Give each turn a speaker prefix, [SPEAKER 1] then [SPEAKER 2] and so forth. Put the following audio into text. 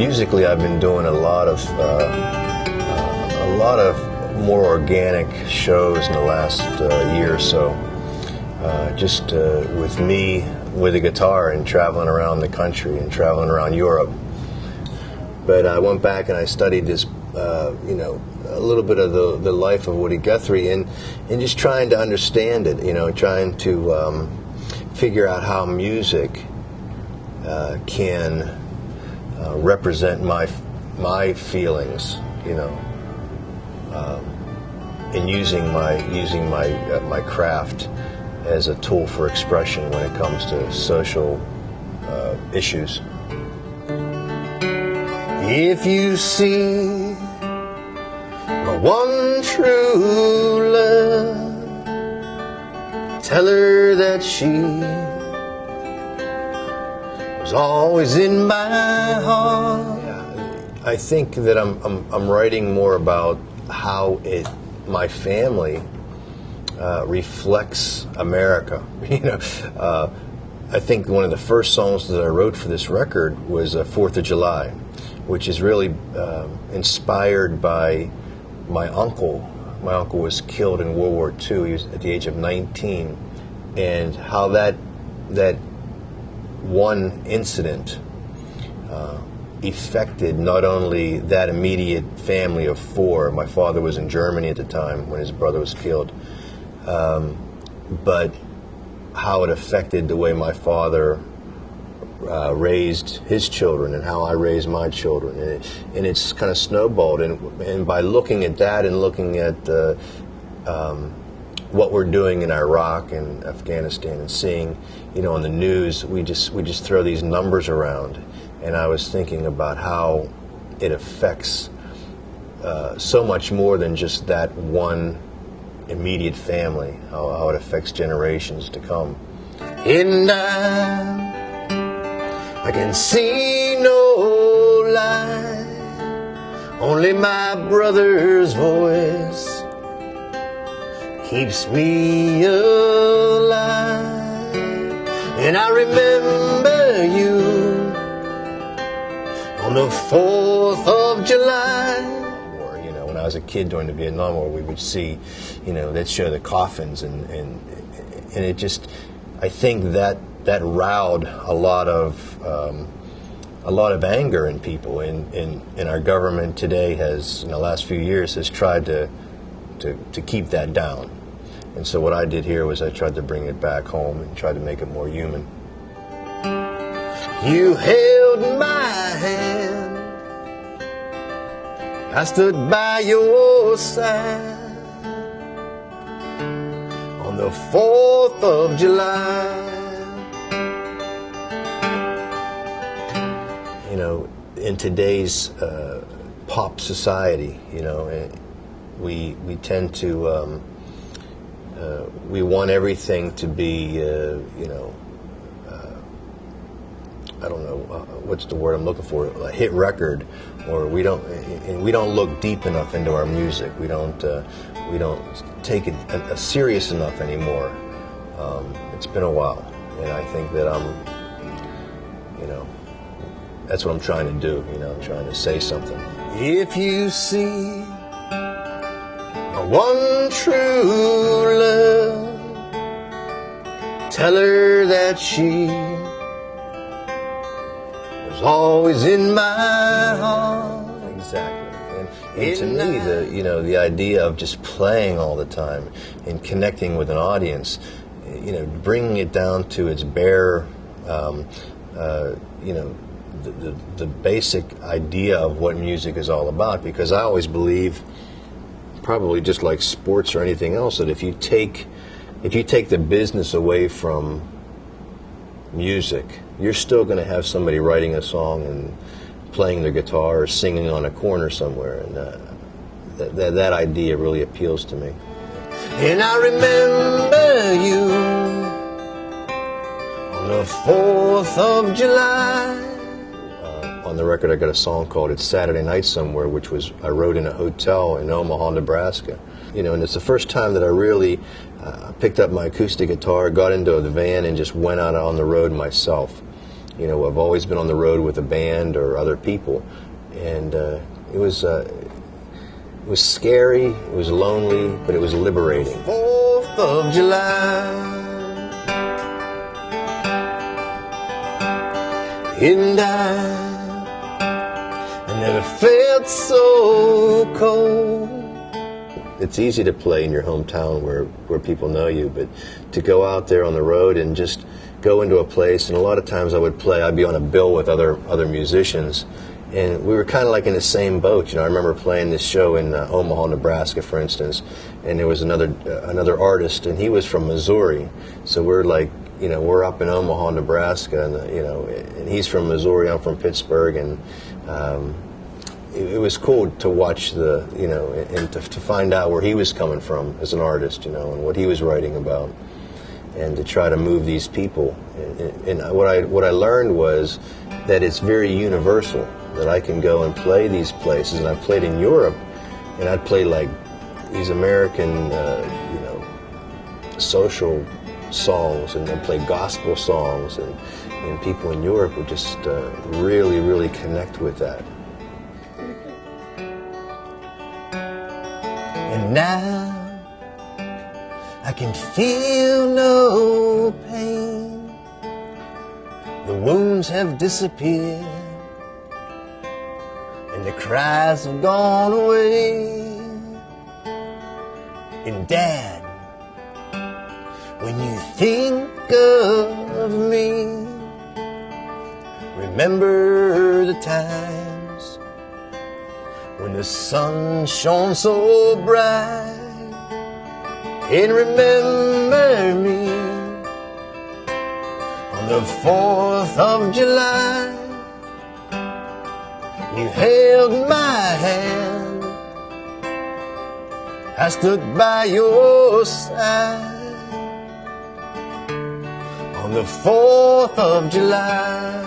[SPEAKER 1] Musically, I've been doing a lot of more organic shows in the last year or so. Just with me with a guitar and traveling around the country and traveling around Europe. But I went back and I studied this, a little bit of the life of Woody Guthrie and just trying to understand it, trying to figure out how music can represent my feelings, and using my craft as a tool for expression when it comes to social issues. If you see my one true love, tell her that she was always in my heart. I think that I'm writing more about how my family reflects America. I think one of the first songs that I wrote for this record was 4th of July, which is really inspired by my uncle. My uncle was killed in World War II. He was at the age of 19, and how that one incident affected not only that immediate family of four. My father was in Germany at the time when his brother was killed, but how it affected the way my father raised his children and how I raised my children, and it's kind of snowballed. And by looking at that and looking at what we're doing in Iraq and Afghanistan and seeing, on the news, we just throw these numbers around, and I was thinking about how it affects so much more than just that one immediate family, how it affects generations to come. And I can see no light, only my brother's voice keeps me alive. And I remember you on the 4th of July. Or, when I was a kid during the Vietnam War, we would see, they'd show the coffins, and it just, I think that riled a lot of anger in people, and our government today has, in the last few years, has tried to keep that down. And so what I did here was I tried to bring it back home and try to make it more human. You held my hand, I stood by your side on the 4th of July. In today's pop society, we tend to we want everything to be, I don't know what's the word I'm looking for, a hit record, or we don't look deep enough into our music. We don't take it serious enough anymore. It's been a while, and I think that that's what I'm trying to do. I'm trying to say something. If you see one true love, tell her that she was always in my heart. Exactly. And to me, the idea of just playing all the time and connecting with an audience, bringing it down to its bare, the basic idea of what music is all about. Because I always believe, probably just like sports or anything else, that if you take the business away from music, you're still going to have somebody writing a song and playing their guitar or singing on a corner somewhere, and that idea really appeals to me. And I remember you on the 4th of July. On the record, I got a song called "It's Saturday Night Somewhere," which I wrote in a hotel in Omaha, Nebraska. And it's the first time that I really picked up my acoustic guitar, got into the van, and just went out on the road myself. You know, I've always been on the road with a band or other people, and it was scary, it was lonely, but it was liberating. 4th of July, and I never felt so cold. It's easy to play in your hometown where people know you, but to go out there on the road and just go into a place, and a lot of times I'd be on a bill with other musicians, and we were kind of like in the same boat. You know, I remember playing this show in Omaha, Nebraska, for instance, and there was another artist, and he was from Missouri, so we're like, you know, we're up in Omaha, Nebraska, and you know, and he's from Missouri, I'm from Pittsburgh, and it was cool to watch and to find out where he was coming from as an artist, you know, and what he was writing about, and to try to move these people. And what I learned was that it's very universal, that I can go and play these places, and I played in Europe, and I'd play like these American, social songs, and then play gospel songs, and people in Europe would just really, really connect with that. And now I can feel no pain. The wounds have disappeared, and the cries have gone away. And Dad, when you think of me, remember the times when the sun shone so bright. And remember me on the 4th of July. You held my hand, I stood by your side on the 4th of July.